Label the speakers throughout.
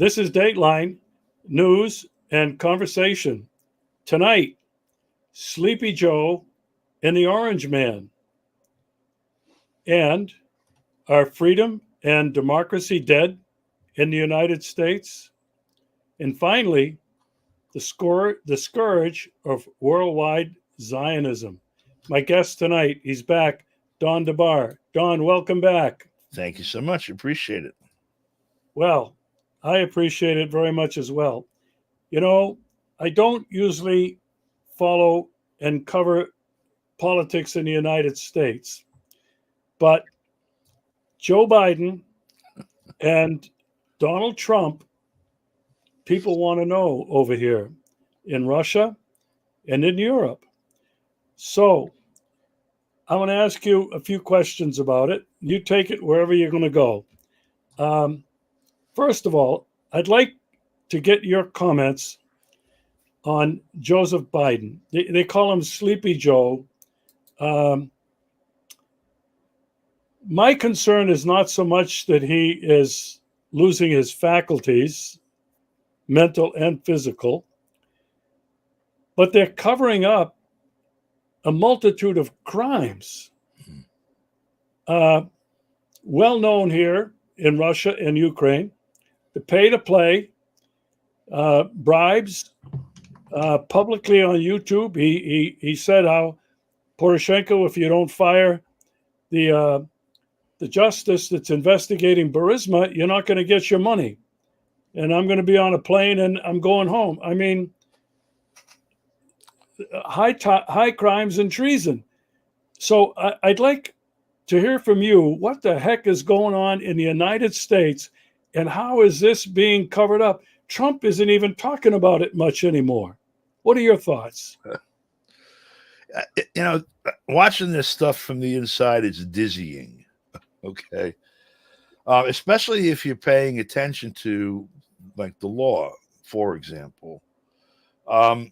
Speaker 1: This is Dateline News and Conversation. Tonight, Sleepy Joe and the Orange Man. And are freedom and democracy dead in the United States? And finally, the scourge of worldwide Zionism. My guest tonight, he's back, Don DeBar. Don, welcome back.
Speaker 2: Thank you so much. Appreciate it.
Speaker 1: Well, I appreciate it very much as well. You know, I don't usually follow and cover politics in the United States, but Joe Biden and Donald Trump, people want to know over here in Russia and in Europe. So I want to ask you a few questions about it. You take it wherever you're going to go. First of all, I'd like to get your comments on Joseph Biden. They call him Sleepy Joe. My concern is not so much that he is losing his faculties, mental and physical, but they're covering up a multitude of crimes. Well known here in Russia and Ukraine, the pay to play, bribes, publicly on YouTube. He said how Poroshenko, if you don't fire the justice that's investigating Burisma, you're not going to get your money. And I'm going to be on a plane and I'm going home. I mean, high crimes and treason. So I'd like to hear from you. What the heck is going on in the United States, and how is this being covered up? Trump isn't even talking about it much anymore. What are your thoughts?
Speaker 2: You know, watching this stuff from the inside is dizzying. Okay. Especially if you're paying attention to, like, the law, for example. They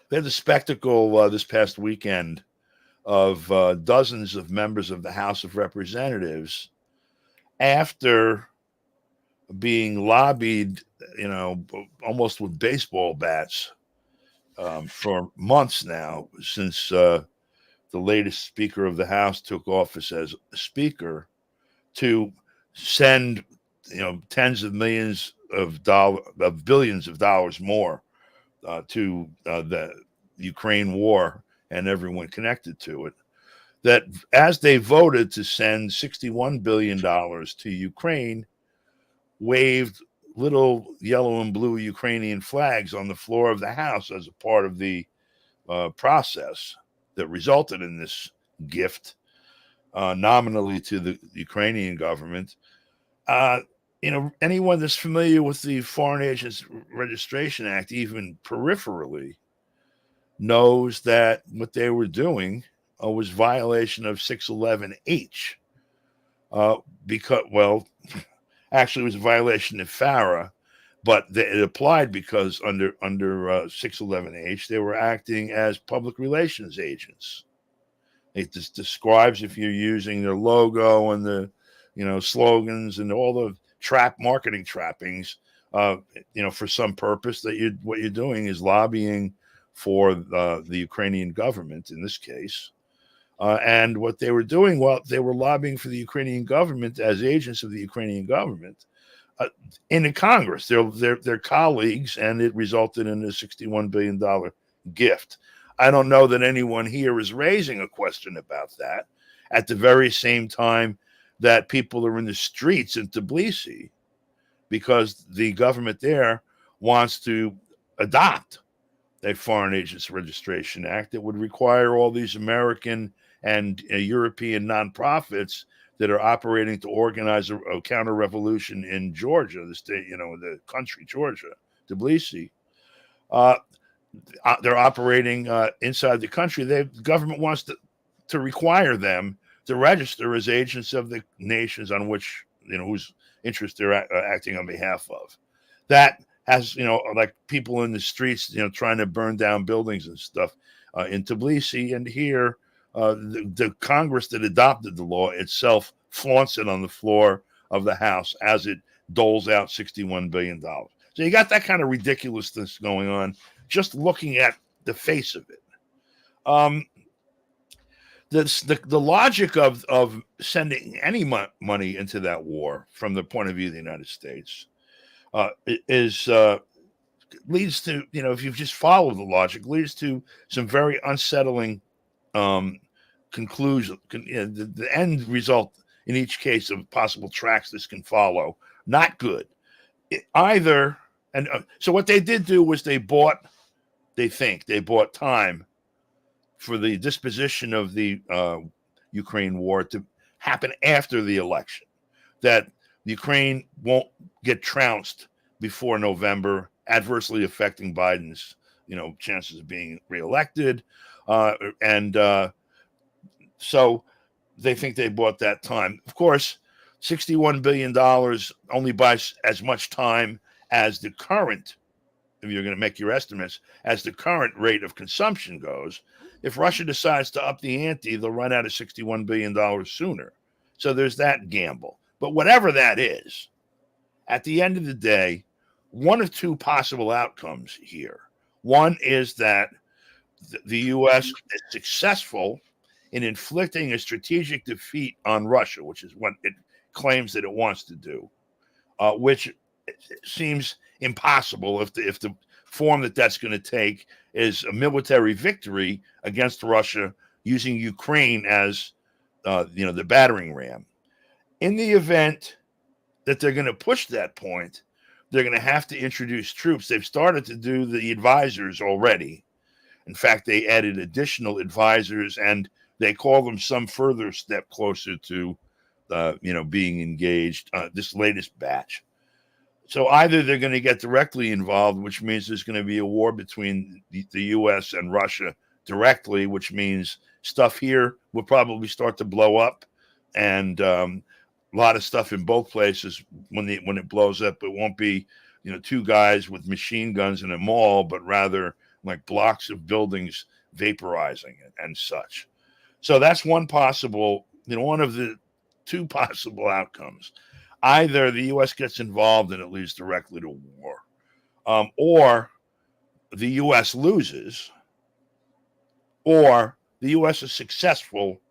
Speaker 2: had the spectacle this past weekend of dozens of members of the House of Representatives, after being lobbied, you know, almost with baseball bats for months now, since the latest Speaker of the House took office as Speaker, to send, you know, tens of millions of billions of dollars more to the Ukraine war and everyone connected to it. That as they voted to send $61 billion to Ukraine, waved little yellow and blue Ukrainian flags on the floor of the House as a part of the process that resulted in this gift, nominally to the Ukrainian government. You know, anyone that's familiar with the Foreign Agents Registration Act, even peripherally, knows that what they were doing was violation of 611H. Because, well, actually, it was a violation of FARA, but it applied because under 611H, they were acting as public relations agents. It just describes if you're using their logo and the, you know, slogans and all the marketing trappings, you know, for some purpose, that what you're doing is lobbying for the Ukrainian government in this case. And what they were doing, well, they were lobbying for the Ukrainian government as agents of the Ukrainian government in the Congress. They're colleagues, and it resulted in a $61 billion gift. I don't know that anyone here is raising a question about that at the very same time that people are in the streets in Tbilisi because the government there wants to adopt a Foreign Agents Registration Act that would require all these American and European nonprofits that are operating to organize a counter-revolution in Georgia, the state, you know, the country, Georgia, Tbilisi. They're operating inside the country. The government wants to require them to register as agents of the nations on which, you know, whose interests they're acting on behalf of. That has, you know, like people in the streets, you know, trying to burn down buildings and stuff in Tbilisi. And here, the Congress that adopted the law itself flaunts it on the floor of the House as it doles out $61 billion. So you got that kind of ridiculousness going on just looking at the face of it. The logic of sending any money into that war from the point of view of the United States is leads to, if you just follow the logic, leads to some very unsettling conclusion. The end result in each case of possible tracks this can follow, not good. So what they did do was they bought time for the disposition of the Ukraine war to happen after the election, that Ukraine won't get trounced before November, adversely affecting Biden's, chances of being reelected. So they think they bought that time. Of course, $61 billion only buys as much time as the current, if you're going to make your estimates, as the current rate of consumption goes. If Russia decides to up the ante, they'll run out of $61 billion sooner. So there's that gamble. But whatever that is, at the end of the day, one of two possible outcomes here. One is that the U.S. is successful in inflicting a strategic defeat on Russia, which is what it claims that it wants to do, which seems impossible if the form that's going to take is a military victory against Russia using Ukraine as the battering ram. In the event that they're going to push that point, they're going to have to introduce troops. They've started to do the advisors already. In fact, they added additional advisors, and they call them some further step closer to being engaged, this latest batch. So either they're going to get directly involved, which means there's going to be a war between the U.S. and Russia directly, which means stuff here will probably start to blow up, and a lot of stuff in both places when it blows up. It won't be two guys with machine guns in a mall, but rather like blocks of buildings vaporizing and such. So that's one possible, one of the two possible outcomes. Either the U.S. gets involved and it leads directly to war, or the U.S. loses, or the U.S. is successful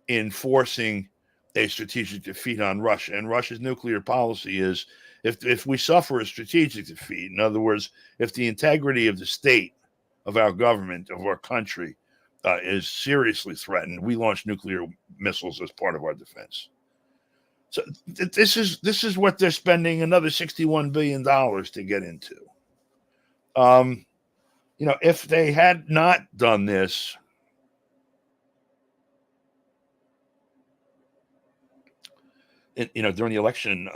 Speaker 2: in forcing a strategic defeat on Russia. And Russia's nuclear policy is, if we suffer a strategic defeat, in other words, if the integrity of the state, of our government, of our country, is seriously threatened, we launch nuclear missiles as part of our defense. So this is what they're spending another $61 billion to get into. If they had not done this, during the election,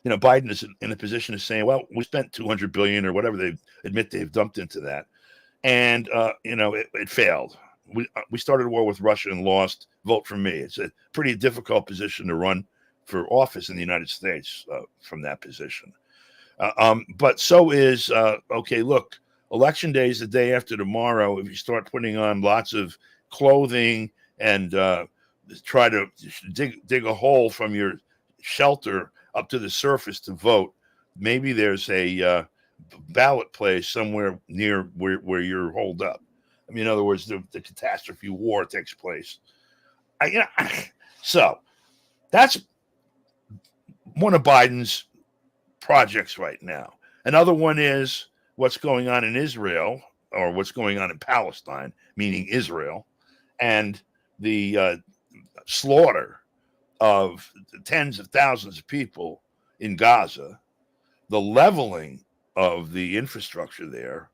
Speaker 2: Biden is in a position of saying, well, we spent $200 billion or whatever they admit they've dumped into that. And, it failed. We started a war with Russia and lost. Vote for me. It's a pretty difficult position to run for office in the United States from that position. But so is, look, election day is the day after tomorrow. If you start putting on lots of clothing and try to dig a hole from your shelter up to the surface to vote, maybe there's a ballot place somewhere near where you're holed up. I mean, in other words, the catastrophe war takes place. So that's one of Biden's projects right now. Another one is what's going on in Israel, or what's going on in Palestine, meaning Israel, and the slaughter of tens of thousands of people in Gaza, the leveling of the infrastructure there.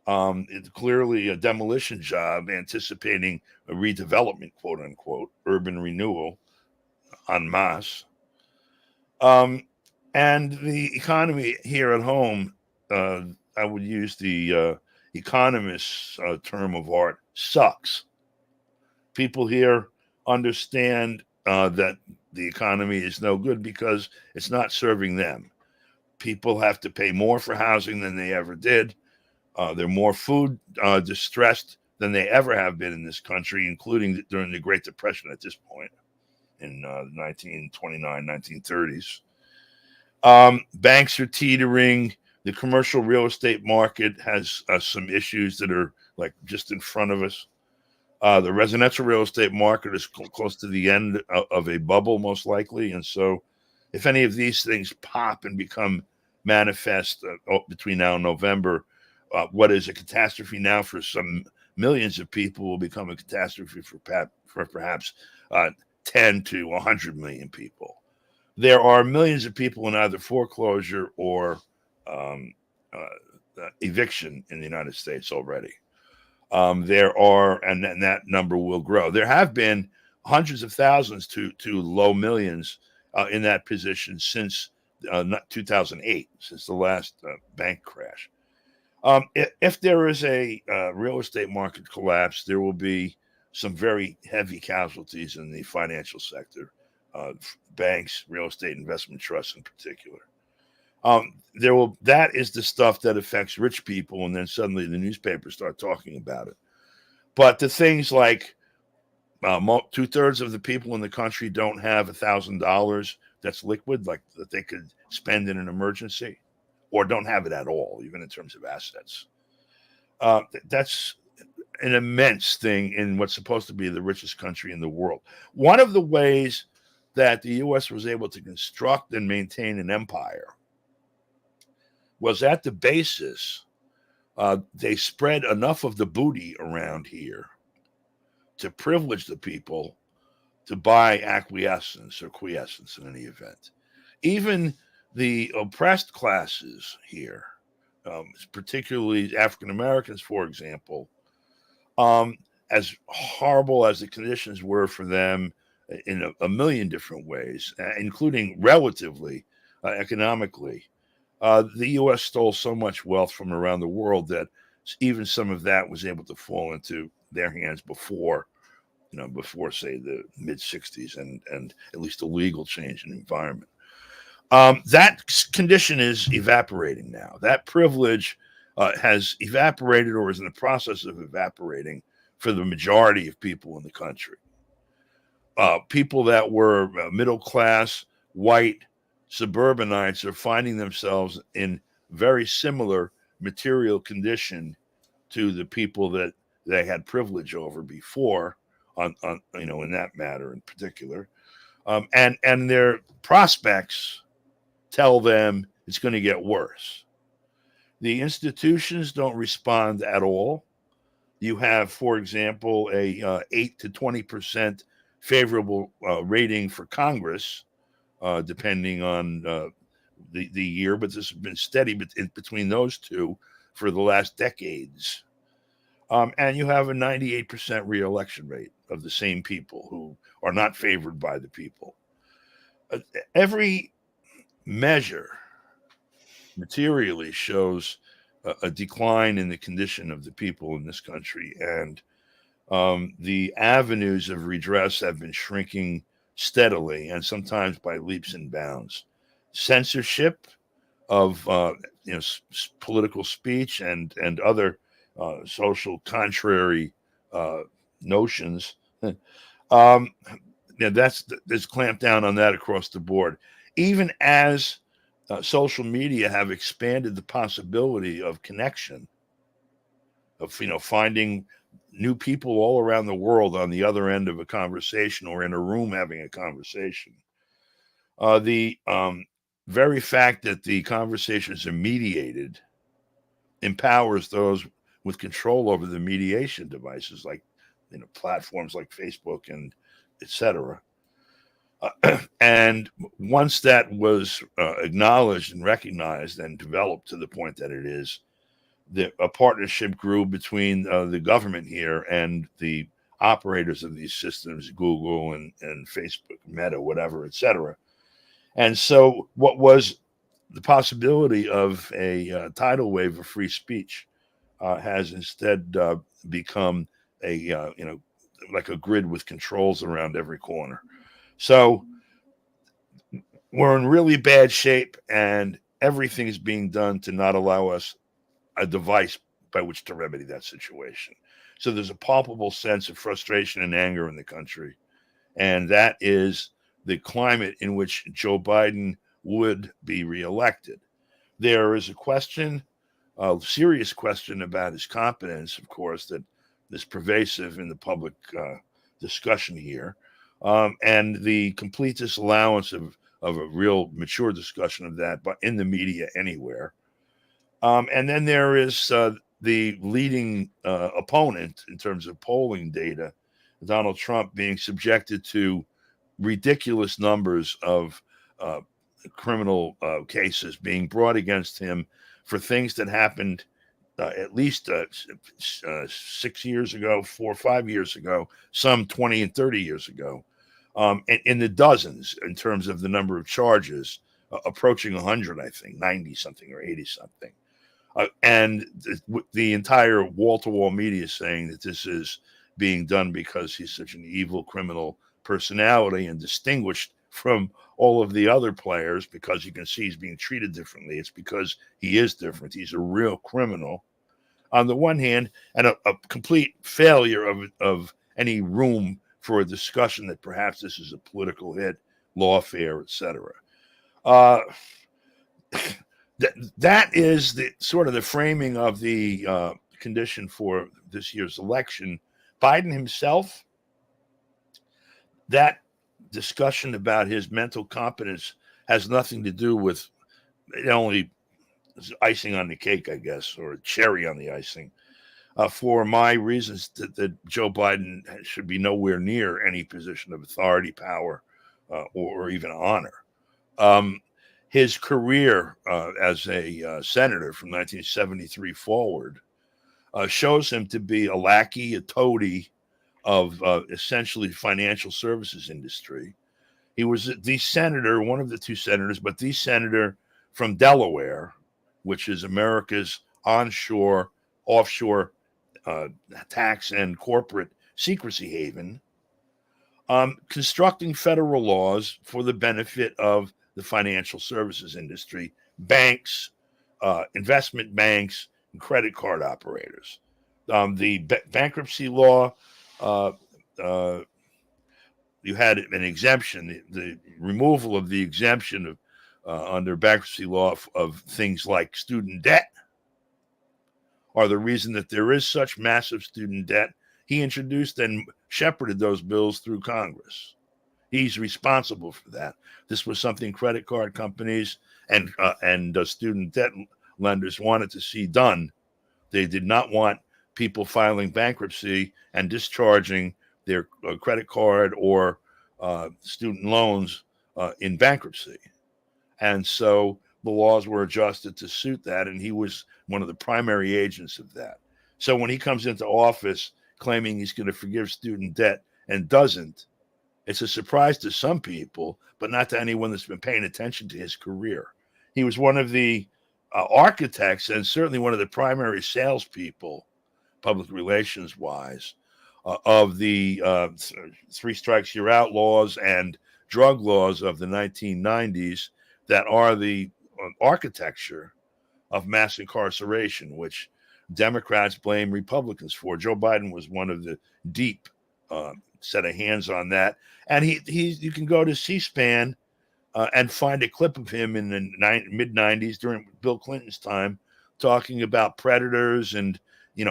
Speaker 2: It's clearly a demolition job anticipating a redevelopment, quote unquote, urban renewal en masse. And the economy here at home, I would use the economist's term of art, sucks. People here understand that the economy is no good because it's not serving them. People have to pay more for housing than they ever did. They're more food distressed than they ever have been in this country, including during the Great Depression at this point in 1929, 1930s. Banks are teetering. The commercial real estate market has some issues that are like just in front of us. The residential real estate market is close to the end of a bubble, most likely. And so, if any of these things pop and become manifest between now and November, what is a catastrophe now for some millions of people will become a catastrophe for perhaps 10 to 100 million people. There are millions of people in either foreclosure or eviction in the United States already. There are, and that number will grow. There have been hundreds of thousands to low millions in that position since 2008, since the last bank crash. If there is a real estate market collapse, there will be some very heavy casualties in the financial sector, banks, real estate investment trusts in particular. That is the stuff that affects rich people, and then suddenly the newspapers start talking about it. But the things like 2/3 of the people in the country don't have $1,000 that's liquid, like that they could spend in an emergency, or don't have it at all, even in terms of assets. That's an immense thing in what's supposed to be the richest country in the world. One of the ways that the U.S. was able to construct and maintain an empire was at the basis, they spread enough of the booty around here to privilege the people to buy acquiescence or quiescence in any event. Even the oppressed classes here, particularly African Americans, for example, as horrible as the conditions were for them in a million different ways, including relatively economically, the U.S. stole so much wealth from around the world that even some of that was able to fall into their hands before, say the mid '60s and at least a legal change in the environment. That condition is evaporating now. That privilege has evaporated or is in the process of evaporating for the majority of people in the country. People that were middle class, white, suburbanites are finding themselves in very similar material condition to the people that they had privilege over before, on in that matter in particular, and their prospects tell them it's going to get worse. The institutions don't respond at all. You have, for example, a 8 to 20% favorable rating for Congress, depending on the year, but this has been steady between those two for the last decades. And you have a 98% reelection rate of the same people who are not favored by the people. Every measure materially shows a decline in the condition of the people in this country, and the avenues of redress have been shrinking steadily and sometimes by leaps and bounds. Censorship of political speech and other social contrary notions. There's clamped down on that across the board. Even as social media have expanded the possibility of connection, of finding new people all around the world on the other end of a conversation or in a room having a conversation. The very fact that the conversations are mediated empowers those with control over the mediation devices, like platforms like Facebook and etc. And once that was acknowledged and recognized and developed to the point that it is, a partnership grew between the government here and the operators of these systems, Google and Facebook, Meta, whatever, etc. And so what was the possibility of a tidal wave of free speech has instead become like a grid with controls around every corner. So we're in really bad shape, and everything is being done to not allow us a device by which to remedy that situation. So there's a palpable sense of frustration and anger in the country, and that is the climate in which Joe Biden would be reelected. There is a serious question about his competence, of course, that is pervasive in the public discussion here, and the complete disallowance of a real mature discussion of that, but in the media anywhere. And then there is the leading opponent in terms of polling data, Donald Trump, being subjected to ridiculous numbers of criminal cases being brought against him for things that happened at least 6 years ago, 4 or 5 years ago, some 20 and 30 years ago, in the dozens in terms of the number of charges, approaching 100, I think, 90 something or 80 something. And the entire wall-to-wall media saying that this is being done because he's such an evil criminal personality and distinguished from all of the other players because you can see he's being treated differently. It's because he is different. He's a real criminal on the one hand, and a complete failure of any room for a discussion that perhaps this is a political hit, lawfare, etc. That is the sort of the framing of the condition for this year's election. Biden himself, that discussion about his mental competence has nothing to do with it, only icing on the cake, I guess, or a cherry on the icing. For my reasons that Joe Biden should be nowhere near any position of authority, power, or even honor. His career as a senator from 1973 forward shows him to be a lackey, a toady of essentially financial services industry. He was the senator, one of the two senators, but the senator from Delaware, which is America's onshore, offshore tax and corporate secrecy haven, constructing federal laws for the benefit of the financial services industry, banks, investment banks, and credit card operators. The bankruptcy law, you had an exemption, the removal of the exemption of under bankruptcy law of things like student debt are the reason that there is such massive student debt. He introduced and shepherded those bills through Congress. He's responsible for that. This was something credit card companies and student debt lenders wanted to see done. They did not want people filing bankruptcy and discharging their credit card or student loans in bankruptcy. And so the laws were adjusted to suit that, and he was one of the primary agents of that. So when he comes into office claiming he's going to forgive student debt and doesn't, it's a surprise to some people, but not to anyone that's been paying attention to his career. He was one of the architects and certainly one of the primary salespeople, public relations wise, of the three strikes you're out laws and drug laws of the 1990s that are the architecture of mass incarceration, which Democrats blame Republicans for. Joe Biden was one of the deep set of hands on that. And you can go to C-SPAN and find a clip of him in the mid-90s during Bill Clinton's time talking about predators and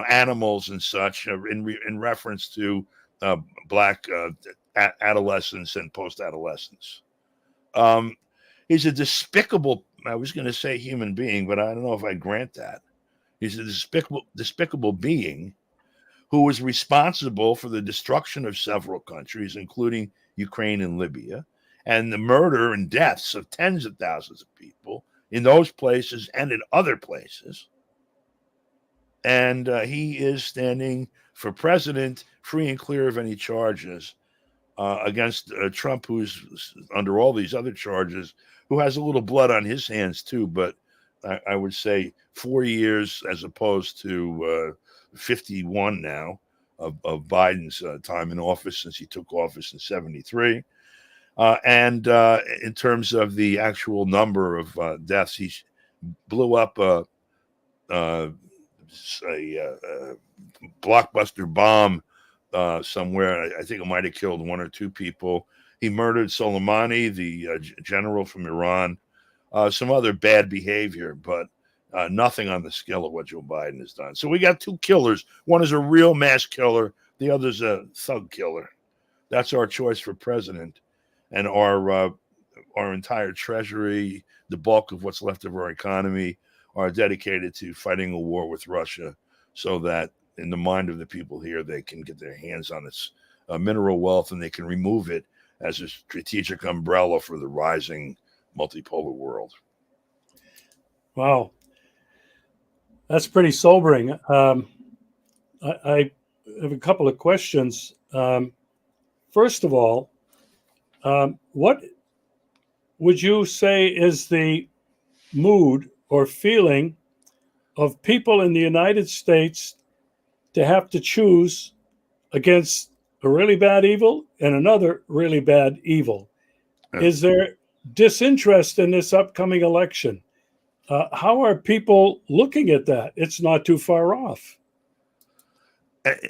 Speaker 2: animals and such in reference to black adolescents and post-adolescents. He's a despicable, I was going to say human being, but I don't know if I grant that. He's a despicable being who was responsible for the destruction of several countries, including Ukraine and Libya, and the murder and deaths of tens of thousands of people in those places and in other places. And he is standing for president, free and clear of any charges, against Trump, who's under all these other charges, who has a little blood on his hands too, but I would say 4 years as opposed to 51 now of Biden's time in office since he took office in 73. And in terms of the actual number of deaths, he blew up a blockbuster bomb somewhere. I think it might have killed one or two people. He murdered Soleimani, the general from Iran, some other bad behavior, but nothing on the scale of what Joe Biden has done. So we got two killers. One is a real mass killer. The other's a thug killer. That's our choice for president. And our entire treasury, the bulk of what's left of our economy, are dedicated to fighting a war with Russia so that in the mind of the people here, they can get their hands on its mineral wealth and they can remove it as a strategic umbrella for the rising multipolar world.
Speaker 1: Wow. That's pretty sobering. I have a couple of questions. First of all, what would you say is the mood or feeling of people in the United States to have to choose against a really bad evil and another really bad evil?
Speaker 2: Yeah.
Speaker 1: Is there disinterest in this upcoming election? How are people looking at that? It's not too far off.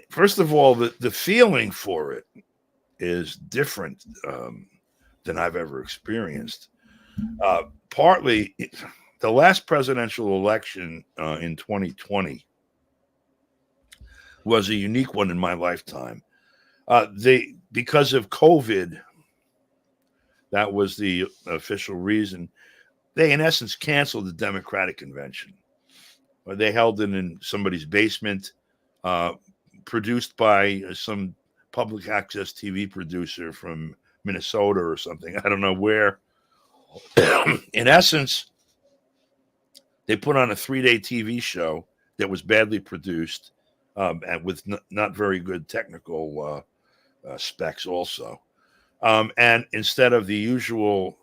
Speaker 2: First of all, the feeling for it is different than I've ever experienced. Partly, the last presidential election in 2020 was a unique one in my lifetime. Because of COVID, that was the official reason. They, in essence, canceled the Democratic convention. They held it in somebody's basement, produced by some public access TV producer from Minnesota or something. I don't know where. In essence, they put on a 3-day TV show that was badly produced and with not very good technical specs also. And instead of the usual,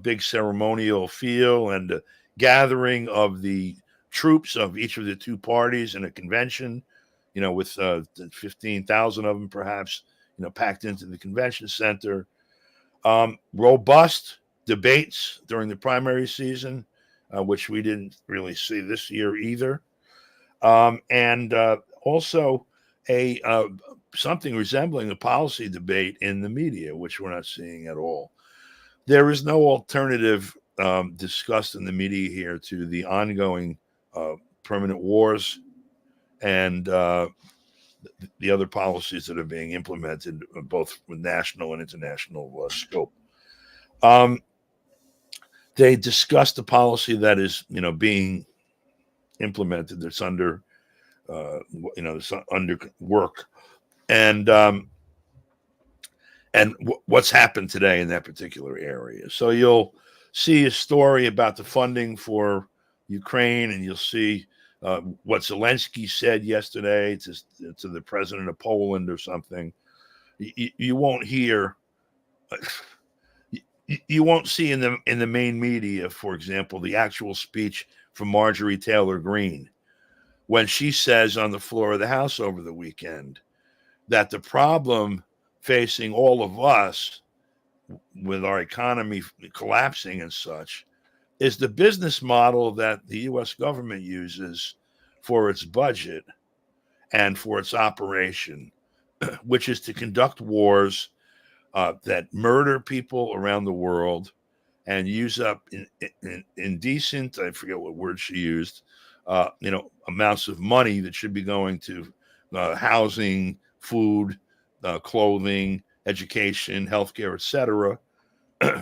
Speaker 2: big ceremonial feel and gathering of the troops of each of the two parties in a convention, with 15,000 of them perhaps, packed into the convention center. Robust debates during the primary season, which we didn't really see this year either. And also a something resembling a policy debate in the media, which we're not seeing at all. There is no alternative discussed in the media here to the ongoing permanent wars and the other policies that are being implemented, both with national and international scope. They discussed a policy that is, being implemented. That's under, it's under work, and what's happened today in that particular area. So you'll see a story about the funding for Ukraine, and you'll see what Zelensky said yesterday to the president of Poland or something. You won't hear. You won't see in the main media, for example, the actual speech from Marjorie Taylor Greene when she says on the floor of the House over the weekend that the problem facing all of us with our economy collapsing and such is the business model that the U.S. government uses for its budget and for its operation, which is to conduct wars that murder people around the world and use up indecent, I forget what word she used, amounts of money that should be going to housing, food, clothing, education, healthcare, etc.,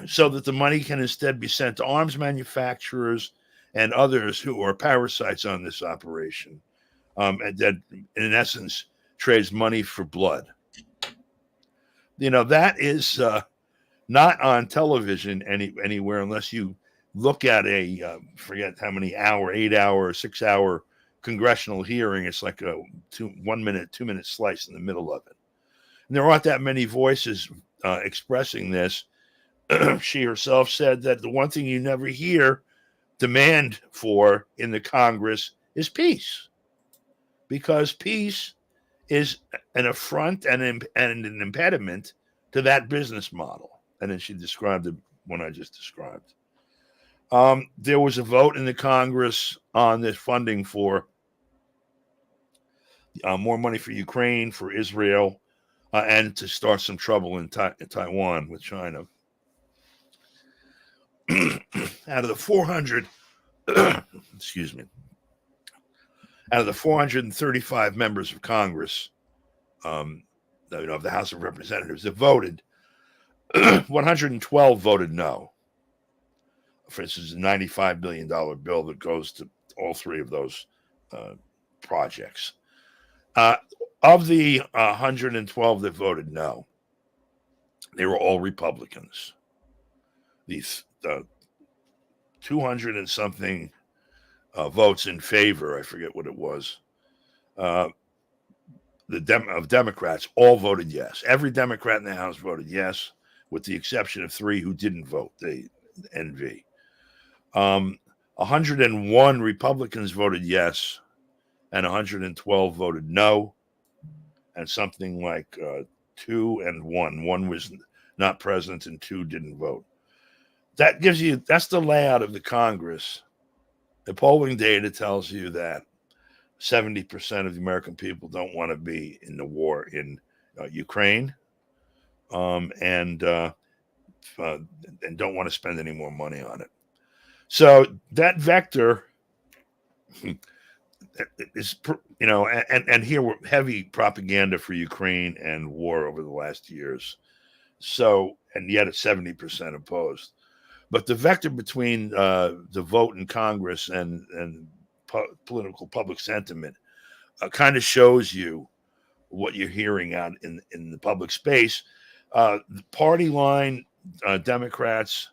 Speaker 2: so that the money can instead be sent to arms manufacturers and others who are parasites on this operation, and that, in essence, trades money for blood. That is not on television anywhere unless you look at a forget how many 8-hour, 6-hour congressional hearing. It's like a 1 minute, 2 minute slice in the middle of it. And there aren't that many voices expressing this. She herself said that the one thing you never hear demand for in the Congress is peace, because peace is an affront and an impediment to that business model. And then she described the one I just described. There was a vote in the Congress on this funding for more money for Ukraine, for Israel, and to start some trouble in Taiwan with China. out of the 400, excuse me, out of the 435 members of Congress, of the House of Representatives that voted, 112 voted no. For instance, a $95 billion bill that goes to all three of those projects. Of the 112 that voted no, they were all Republicans. These 200 and something votes in favor, I forget what it was, of Democrats all voted yes. Every Democrat in the House voted yes, with the exception of 3 who didn't vote, the NV. 101 Republicans voted yes, and 112 voted no, and something like 2 and 1. 1 was not present, and 2 didn't vote. That's the layout of the Congress. The polling data tells you that 70% of the American people don't want to be in the war in Ukraine, and don't want to spend any more money on it. So that vector is, and here we're heavy propaganda for Ukraine and war over the last years. So, and yet it's 70% opposed. But the vector between the vote in Congress and political public sentiment kind of shows you what you're hearing out in the public space. The party line, Democrats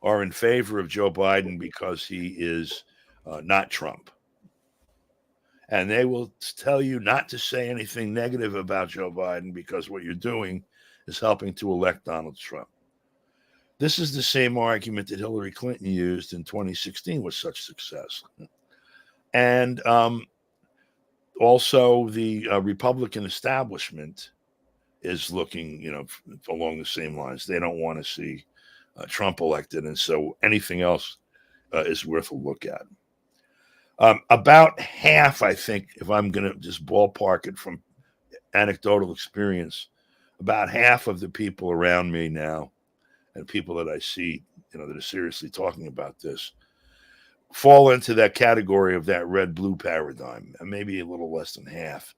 Speaker 2: are in favor of Joe Biden because he is not Trump. And they will tell you not to say anything negative about Joe Biden because what you're doing is helping to elect Donald Trump. This is the same argument that Hillary Clinton used in 2016 with such success. And also the Republican establishment is looking, along the same lines. They don't want to see Trump elected, and so anything else is worth a look at. About half, I think, if I'm going to just ballpark it from anecdotal experience, about half of the people around me now and people that I see, that are seriously talking about this, fall into that category of that red-blue paradigm, and maybe a little less than half.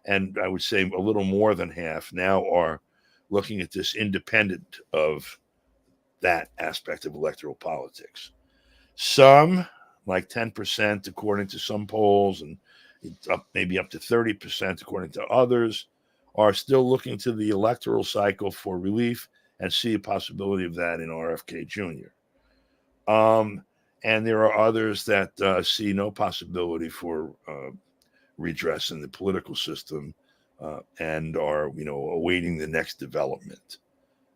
Speaker 2: And I would say a little more than half now are looking at this independent of that aspect of electoral politics. Some, like 10%, according to some polls, and maybe up to 30%, according to others, are still looking to the electoral cycle for relief and see a possibility of that in RFK Jr. And there are others that see no possibility for redress in the political system and are, awaiting the next development.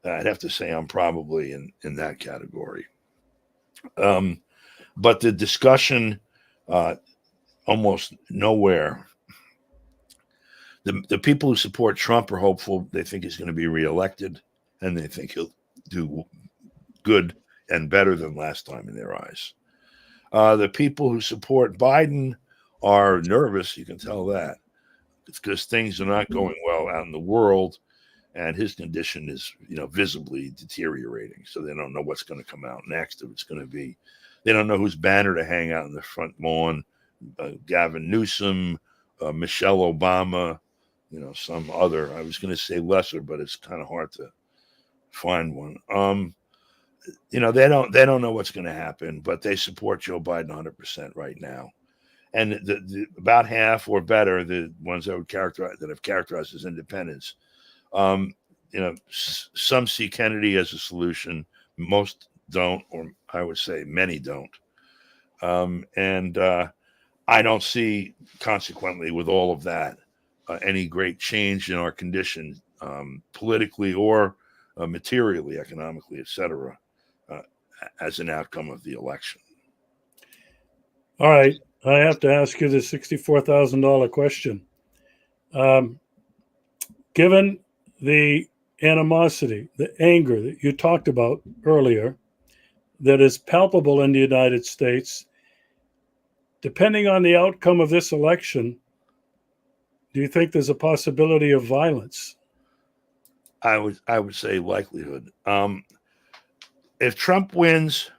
Speaker 2: I'd have to say I'm probably in that category. But the discussion almost nowhere. The people who support Trump are hopeful. They think he's going to be reelected, and they think he'll do good and better than last time in their eyes. The people who support Biden are nervous. You can tell that. It's because things are not going well out in the world, and his condition is, visibly deteriorating. So they don't know what's going to come out next. If it's going to be, they don't know whose banner to hang out in the front lawn. Gavin Newsom, Michelle Obama, some other. I was going to say lesser, but it's kind of hard to find one. They don't know what's going to happen, but they support Joe Biden 100% right now. And the about half or better, the ones that have characterized as independents, some see Kennedy as a solution. Most don't, or I would say many don't. And I don't see, consequently, with all of that, any great change in our condition, politically or materially, economically, etc., as an outcome of the election.
Speaker 1: All right. I have to ask you the $64,000 question. Given the animosity, the anger that you talked about earlier, that is palpable in the United States, depending on the outcome of this election, do you think there's a possibility of violence?
Speaker 2: I would say likelihood. if Trump wins,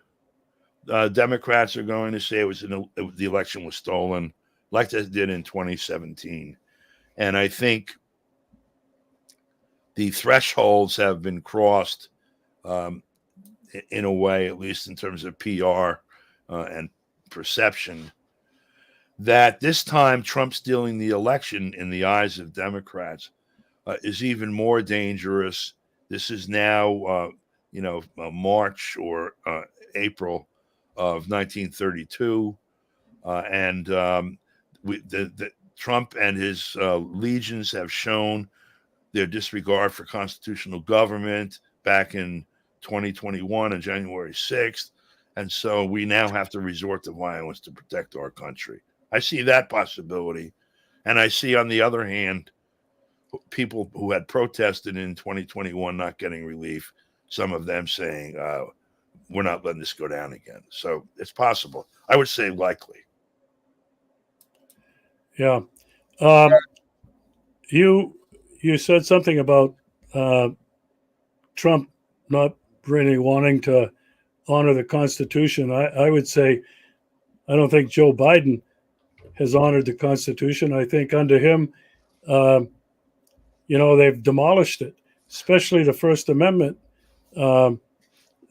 Speaker 2: Democrats are going to say the election was stolen, like they did in 2017. And I think the thresholds have been crossed in a way, at least in terms of PR and perception, that this time Trump stealing the election in the eyes of Democrats is even more dangerous. This is now, March or April of 1932, and Trump and his legions have shown their disregard for constitutional government back in 2021 on January 6th. And so we now have to resort to violence to protect our country. I see that possibility. And I see, on the other hand, people who had protested in 2021 not getting relief, some of them saying, we're not letting this go down again. So it's possible. I would say likely.
Speaker 1: Yeah. You said something about Trump not really wanting to honor the Constitution. I would say I don't think Joe Biden has honored the Constitution. I think under him, they've demolished it, especially the First Amendment. Now,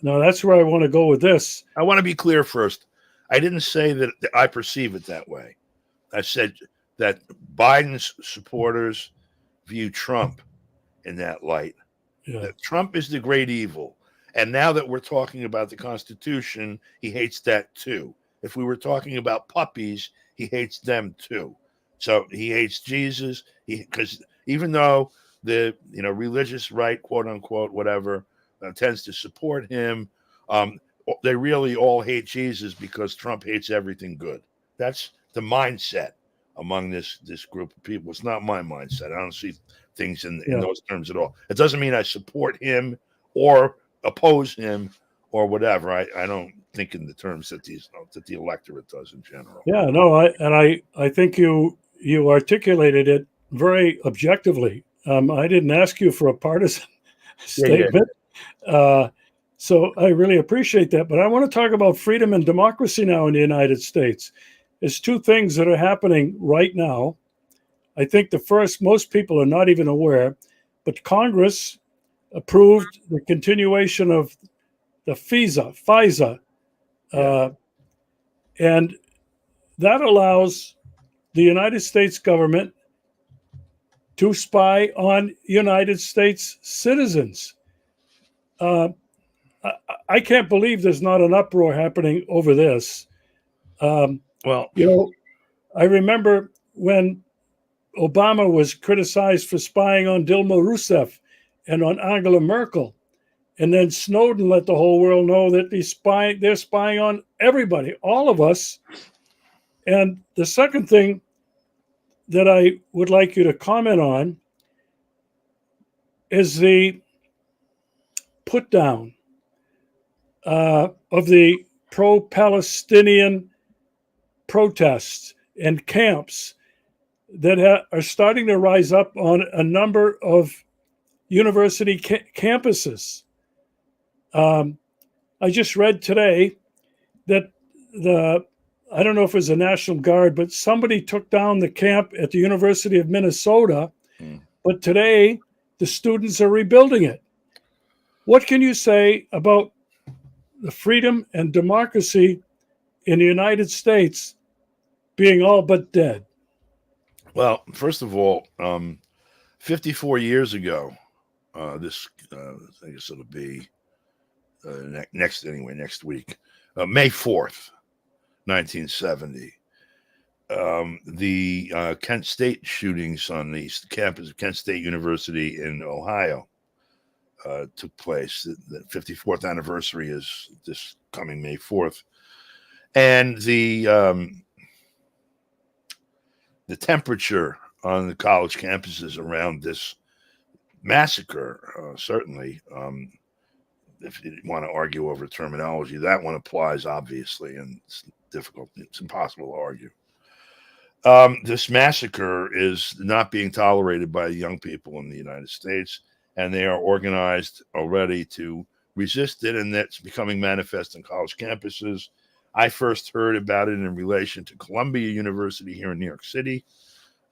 Speaker 1: that's where I want to go with this.
Speaker 2: I want to be clear first. I didn't say that I perceive it that way. I said that Biden's supporters view Trump in that light.
Speaker 1: Yeah.
Speaker 2: That Trump is the great evil. And now that we're talking about the Constitution, he hates that too. If we were talking about puppies, he hates them too. So he hates Jesus. Because even though the religious right, quote unquote, whatever, tends to support him, they really all hate Jesus because Trump hates everything good. That's the mindset among this group of people. It's not my mindset. I don't see things in those terms at all. It doesn't mean I support him or oppose him or whatever. I don't think in the terms that the electorate does in general.
Speaker 1: Yeah, no, I think you articulated it very objectively. I didn't ask you for a partisan statement. So I really appreciate that. But I want to talk about freedom and democracy now in the United States. There's two things that are happening right now. I think the first, most people are not even aware, but Congress approved the continuation of the FISA, and that allows the United States government to spy on United States citizens. I can't believe there's not an uproar happening over this. I remember when Obama was criticized for spying on Dilma Rousseff and on Angela Merkel. And then Snowden let the whole world know that they're spying on everybody, all of us. And the second thing that I would like you to comment on is the put down of the pro-Palestinian protests and camps that are starting to rise up on a number of university campuses. I just read today that I don't know if it was the National Guard, but somebody took down the camp at the University of Minnesota. But today, the students are rebuilding it. What can you say about the freedom and democracy in the United States being all but dead?
Speaker 2: Well, first of all, 54 years ago, I guess it'll be next week, May 4th, 1970. The Kent State shootings on the campus of Kent State University in Ohio took place. The 54th anniversary is this coming May 4th. And the temperature on the college campuses around this massacre, certainly, if you want to argue over terminology, that one applies, obviously, and it's difficult. It's impossible to argue. This massacre is not being tolerated by young people in the United States, and they are organized already to resisted, and that's becoming manifest in college campuses. I first heard about it in relation to Columbia University here in New York City,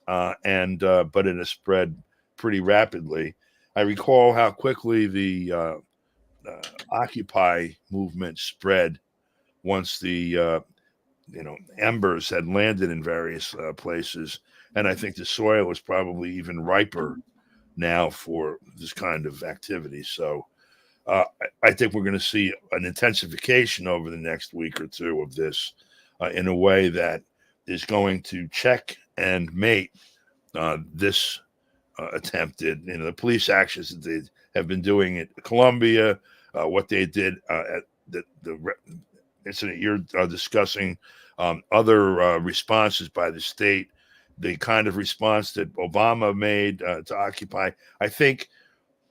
Speaker 2: but it has spread pretty rapidly. I recall how quickly the Occupy movement spread once the embers had landed in various places, and I think the soil was probably even riper now for this kind of activity. So I think we're going to see an intensification over the next week or two of this in a way that is going to check and mate this attempted, the police actions that they have been doing at Columbia, what they did at the incident you're discussing, other responses by the state, the kind of response that Obama made to Occupy. I think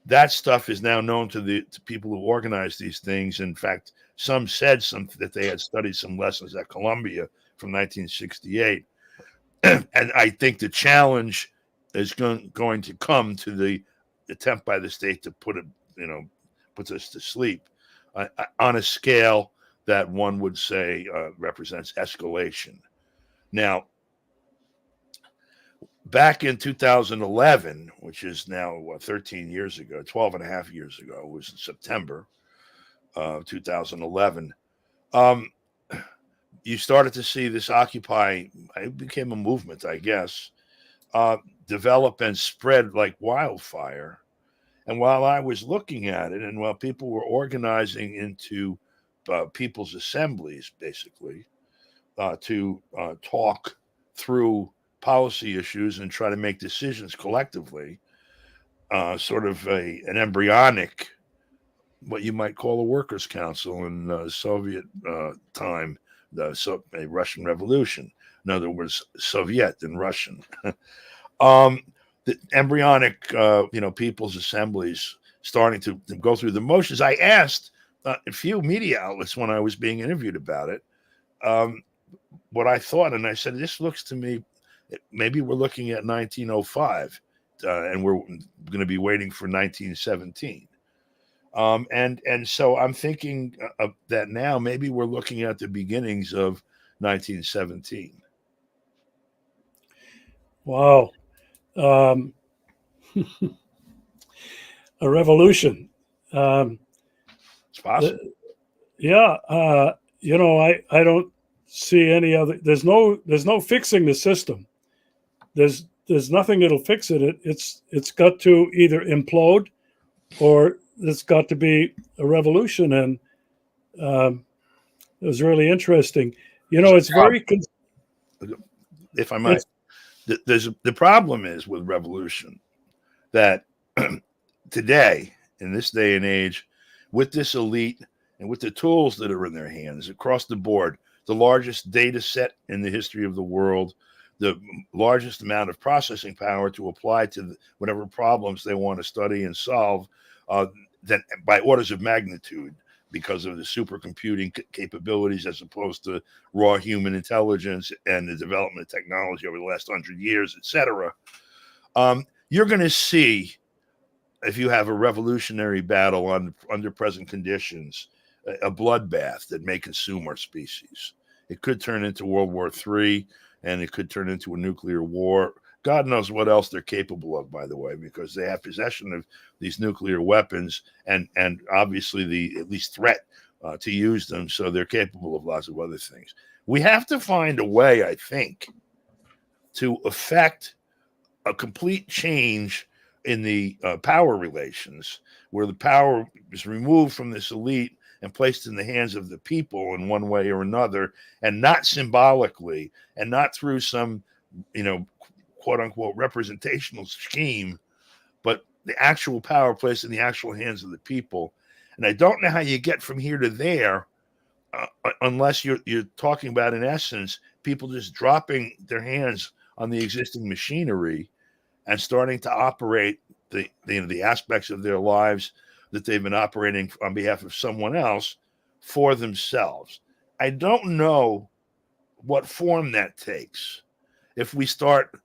Speaker 2: that stuff is now known to people who organize these things. In fact, some said that they had studied some lessons at Columbia from 1968. And I think the challenge is going to come to the attempt by the state to put us to sleep on a scale that one would say represents escalation. Now, back in 2011, which is now 13 years ago, 12 and a half years ago, it was in September of 2011, you started to see this Occupy, it became a movement, I guess, develop and spread like wildfire. And while I was looking at it, and while people were organizing into people's assemblies, basically, to talk through policy issues and try to make decisions collectively, sort of an embryonic, what you might call a workers' council in Soviet time, a Russian Revolution. In other words, Soviet in Russian. The embryonic, people's assemblies starting to go through the motions. I asked a few media outlets when I was being interviewed about it what I thought, and I said, this looks to me, maybe we're looking at 1905, and we're going to be waiting for 1917. And so I'm thinking of that now. Maybe we're looking at the beginnings of 1917.
Speaker 1: Wow. A revolution.
Speaker 2: It's possible.
Speaker 1: Yeah. I don't see any other. There's no fixing the system. There's nothing that'll fix it. It's got to either implode, or it's got to be a revolution. And it was really interesting. It's very.
Speaker 2: If I might, the problem is with revolution that today, in this day and age, with this elite and with the tools that are in their hands across the board, the largest data set in the history of the world, the largest amount of processing power to apply to whatever problems they want to study and solve, then by orders of magnitude, because of the supercomputing capabilities as opposed to raw human intelligence and the development of technology over the last 100 years, et cetera. You're going to see, if you have a revolutionary battle under present conditions, a bloodbath that may consume our species. It could turn into World War III, and it could turn into a nuclear war. God knows what else they're capable of, by the way, because they have possession of these nuclear weapons and obviously the at least threat to use them. So they're capable of lots of other things. We have to find a way, I think, to effect a complete change in the power relations, where the power is removed from this elite and placed in the hands of the people in one way or another, and not symbolically, and not through some, quote unquote representational scheme, but the actual power placed in the actual hands of the people. And I don't know how you get from here to there unless you're talking about, in essence, people just dropping their hands on the existing machinery and starting to operate the aspects of their lives that they've been operating on behalf of someone else for themselves. I don't know what form that takes. If we start,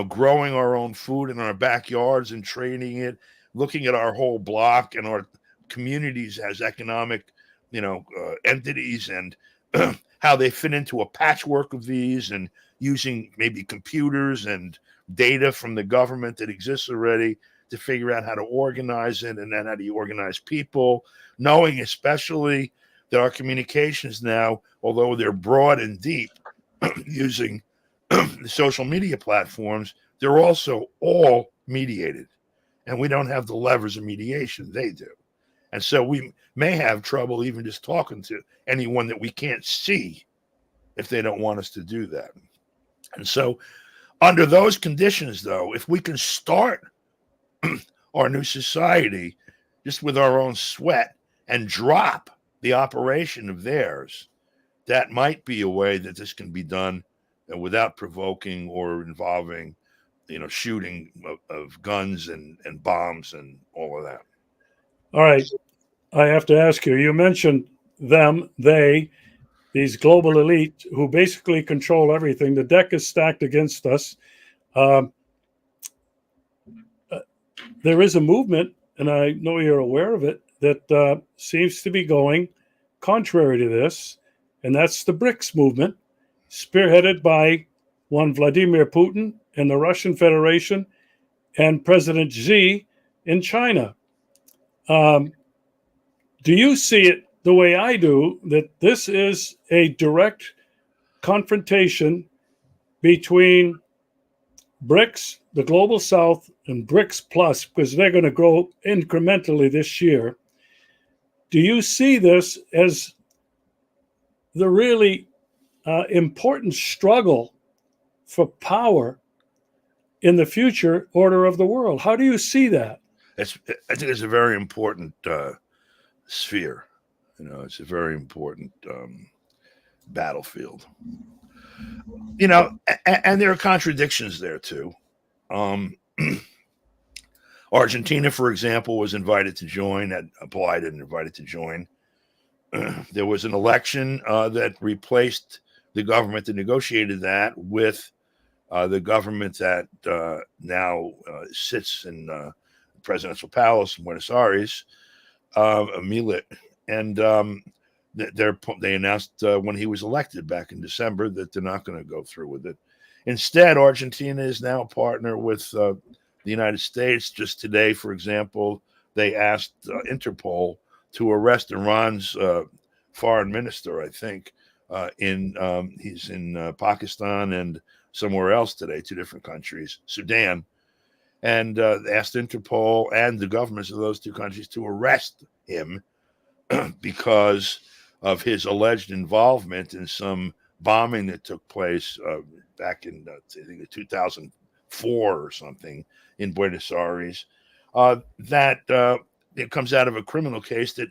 Speaker 2: growing our own food in our backyards and trading it, looking at our whole block and our communities as economic, entities, and how they fit into a patchwork of these, and using maybe computers and data from the government that exists already to figure out how to organize it, and then how do you organize people, knowing especially that our communications now, although they're broad and deep, using the social media platforms, they're also all mediated. And we don't have the levers of mediation, they do. And so we may have trouble even just talking to anyone that we can't see if they don't want us to do that. And so under those conditions, though, if we can start our new society just with our own sweat and drop the operation of theirs, that might be a way that this can be done without provoking or involving, shooting of guns and bombs and all of that.
Speaker 1: All right. I have to ask you, you mentioned them, they, these global elite who basically control everything. The deck is stacked against us. There is a movement, and I know you're aware of it, that seems to be going contrary to this, and that's the BRICS movement, spearheaded by one Vladimir Putin and the Russian Federation and President Xi in China. Do you see it the way I do, that this is a direct confrontation between BRICS, the Global South, and BRICS Plus, because they're going to grow incrementally this year? Do you see this as the really important struggle for power in the future order of the world? How do you see that?
Speaker 2: I think it's a very important sphere. It's a very important battlefield. And there are contradictions there too. Argentina, for example, was invited to join, had applied and invited to join. There was an election that replaced the government that negotiated that with the government that now sits in the presidential palace in Buenos Aires, Millet. And they announced when he was elected back in December that they're not going to go through with it. Instead, Argentina is now a partner with the United States. Just today, for example, they asked Interpol to arrest Iran's foreign minister, I think. He's in Pakistan and somewhere else today, 2 different countries, Sudan. And asked Interpol and the governments of those 2 countries to arrest him because of his alleged involvement in some bombing that took place back in, I think, 2004 or something in Buenos Aires. It comes out of a criminal case that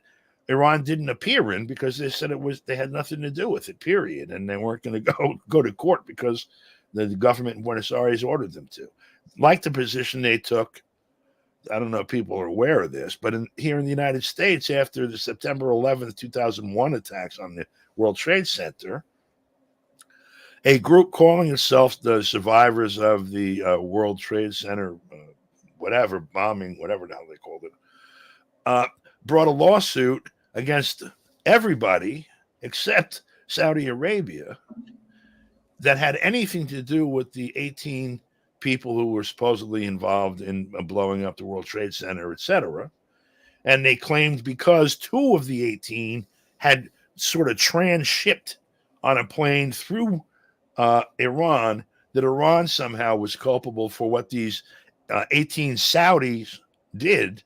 Speaker 2: Iran didn't appear in because they said they had nothing to do with it, period. And they weren't going to go to court because the government in Buenos Aires ordered them to. Like the position they took, I don't know if people are aware of this, but here in the United States, after the September 11th, 2001 attacks on the World Trade Center, a group calling itself the survivors of the World Trade Center, bombing, whatever the hell they called it, brought a lawsuit against everybody except Saudi Arabia that had anything to do with the 18 people who were supposedly involved in blowing up the World Trade Center, etc. And they claimed because 2 of the 18 had sort of transshipped on a plane through Iran, that Iran somehow was culpable for what these 18 Saudis did.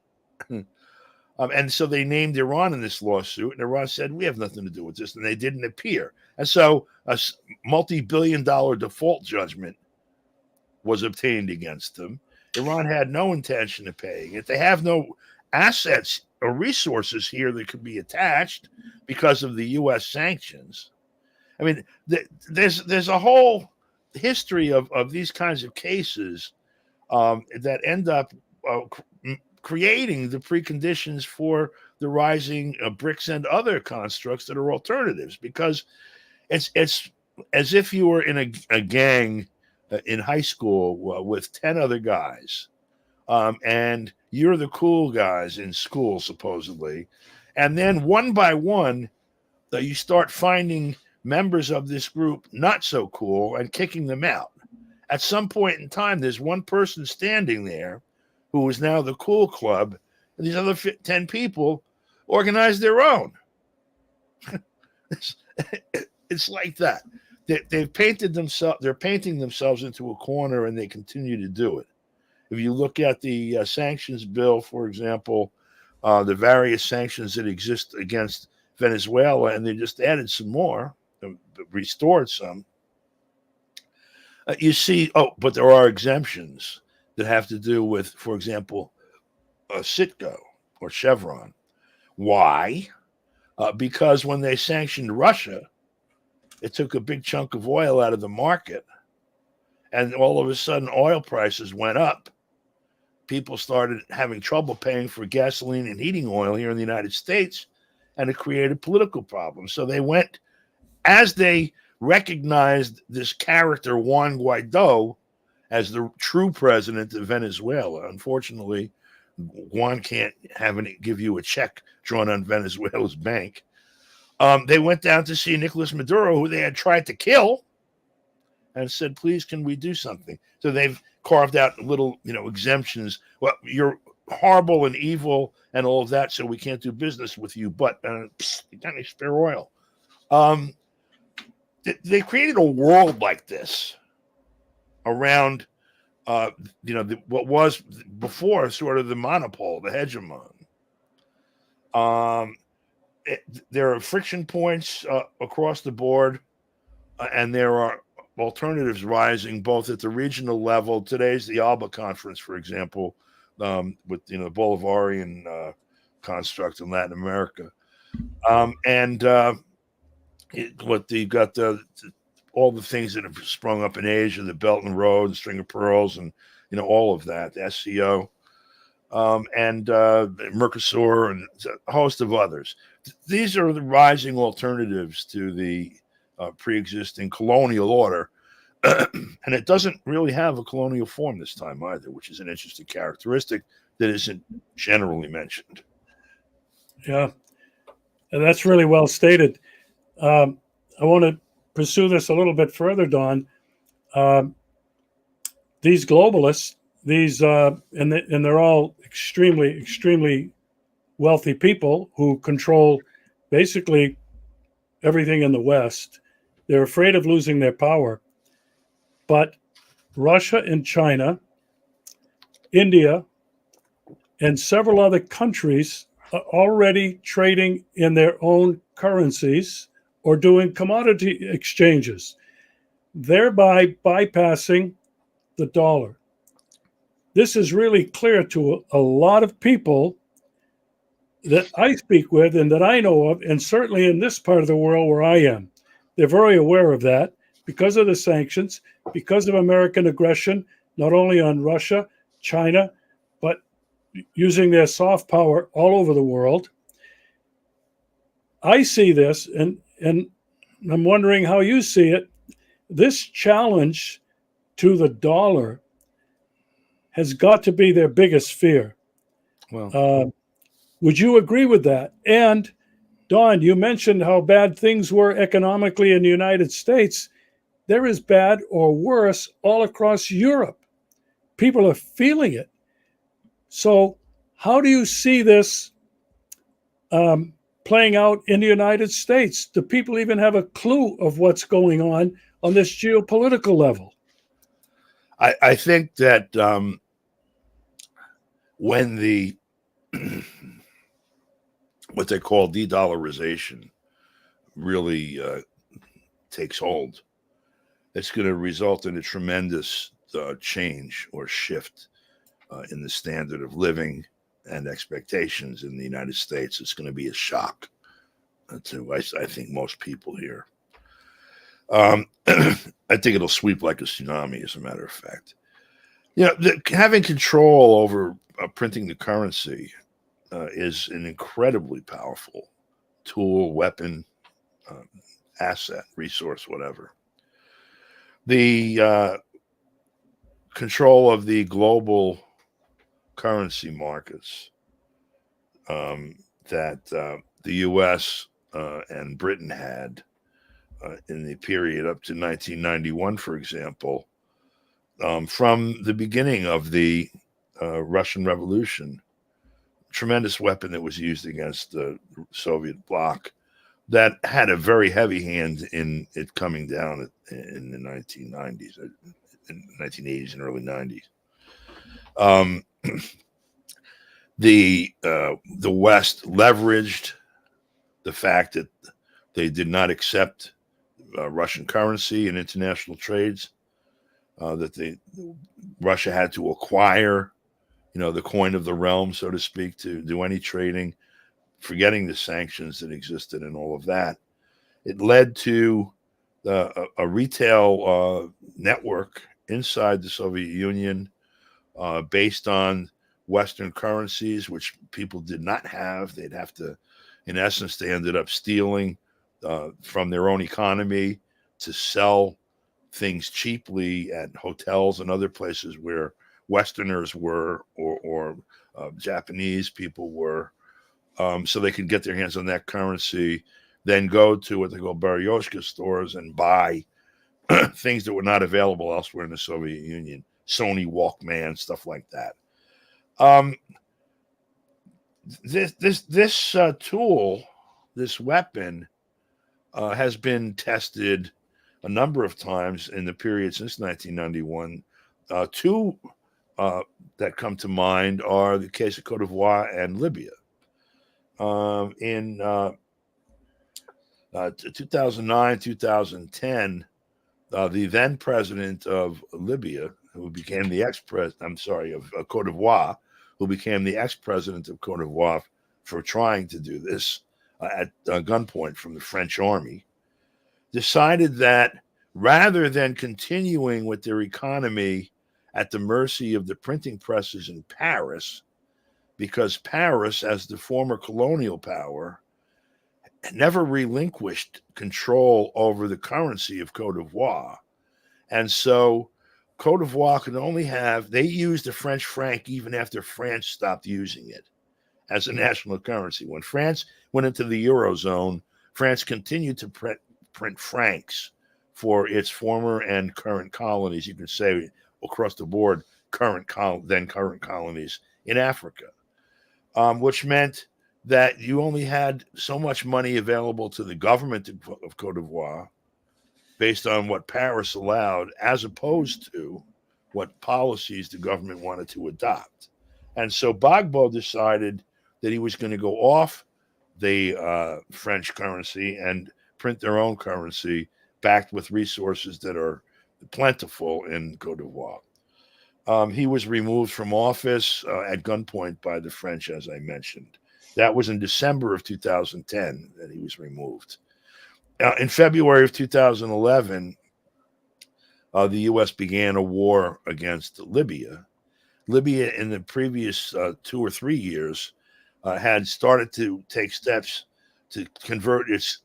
Speaker 2: And so they named Iran in this lawsuit, and Iran said, we have nothing to do with this, and they didn't appear. And so a multi-billion-dollar default judgment was obtained against them. Iran had no intention of paying it. They have no assets or resources here that could be attached because of the U.S. sanctions. I mean, there's a whole history of these kinds of cases that end up creating the preconditions for the rising BRICS and other constructs that are alternatives, because it's as if you were in a gang in high school with 10 other guys, and you're the cool guys in school, supposedly. And then one by one, you start finding members of this group not so cool and kicking them out. At some point in time, there's one person standing there who is now the cool club, and these other 10 people organize their own. It's like that. They've painted themselves. They're painting themselves into a corner, and they continue to do it. If you look at the sanctions bill, for example, the various sanctions that exist against Venezuela, and they just added some more, restored some. You see, but there are exemptions that have to do with, for example, Citgo or Chevron. Why? Because when they sanctioned Russia, it took a big chunk of oil out of the market, and all of a sudden oil prices went up. People started having trouble paying for gasoline and heating oil here in the United States, and it created political problems. So they went, as they recognized this character, Juan Guaido, as the true president of Venezuela. Unfortunately, Juan can't give you a check drawn on Venezuela's bank. They went down to see Nicolas Maduro, who they had tried to kill, and said, please, can we do something? So they've carved out little, exemptions. Well, you're horrible and evil and all of that, so we can't do business with you, but you got any spare oil? They created a world like this around, what was before sort of the monopole, the hegemon. There are friction points across the board, and there are alternatives rising both at the regional level. Today's the ALBA conference, for example, with the Bolivarian construct in Latin America, you've got all the things that have sprung up in Asia, the Belt and Road, and String of Pearls, and all of that, the SCO, and Mercosur, and a host of others. These are the rising alternatives to the pre-existing colonial order, and it doesn't really have a colonial form this time either, which is an interesting characteristic that isn't generally mentioned.
Speaker 1: Yeah, and that's really well stated. I want to pursue this a little bit further, Don. These globalists, and they're all extremely, extremely wealthy people who control basically everything in the West. They're afraid of losing their power. But Russia and China, India, and several other countries are already trading in their own currencies or doing commodity exchanges, thereby bypassing the dollar. This is really clear to a lot of people that I speak with and that I know of, and certainly in this part of the world where I am. They're very aware of that because of the sanctions, because of American aggression, not only on Russia, China, but using their soft power all over the world. I see this, and I'm wondering how you see it. This challenge to the dollar has got to be their biggest fear.
Speaker 2: Well,
Speaker 1: would you agree with that? And Don, you mentioned how bad things were economically in the United States. They're as bad or worse all across Europe. People are feeling it. So how do you see this playing out in the United States? Do people even have a clue of what's going on this geopolitical level?
Speaker 2: I think that when the what they call de-dollarization really takes hold, it's going to result in a tremendous change or shift in the standard of living and expectations in the United States. It's going to be a shock to, I think, most people here. I think it'll sweep like a tsunami, as a matter of fact. Having control over printing the currency is an incredibly powerful tool, weapon, asset, resource, whatever. The control of the global currency markets that the U.S. And Britain had in the period up to 1991, for example, from the beginning of the Russian Revolution. Tremendous weapon that was used against the Soviet bloc that had a very heavy hand in it coming down in the 1990s, in 1980s and early 90s. The West leveraged the fact that they did not accept Russian currency in international trades, that Russia had to acquire, the coin of the realm, so to speak, to do any trading, forgetting the sanctions that existed and all of that. It led to a retail network inside the Soviet Union based on Western currencies, which people did not have. They'd have to, in essence, they ended up stealing from their own economy to sell things cheaply at hotels and other places where Westerners were or Japanese people were, so they could get their hands on that currency, then go to what they call Beryoshka stores and buy things that were not available elsewhere in the Soviet Union, Sony Walkman, stuff like that. This tool, this weapon, has been tested a number of times in the period since 1991. Two that come to mind are the case of Cote d'Ivoire and Libya. In 2009, 2010, the then president of Libya, who became the of Cote d'Ivoire, who became the ex-president of Cote d'Ivoire for trying to do this at gunpoint from the French army, decided that rather than continuing with their economy at the mercy of the printing presses in Paris, because Paris, as the former colonial power, never relinquished control over the currency of Cote d'Ivoire. And so Cote d'Ivoire could only they used the French franc even after France stopped using it as a national currency. When France went into the Eurozone, France continued to print francs for its former and current colonies. You can say across the board, current colonies in Africa, which meant that you only had so much money available to the government of Cote d'Ivoire based on what Paris allowed, as opposed to what policies the government wanted to adopt. And so Gbagbo decided that he was going to go off the French currency and print their own currency backed with resources that are plentiful in Cote d'Ivoire. He was removed from office at gunpoint by the French, as I mentioned. That was in December of 2010 that he was removed. In February of 2011, the U.S. began a war against Libya. Libya, in the previous 2 or 3 years, had started to take steps to convert its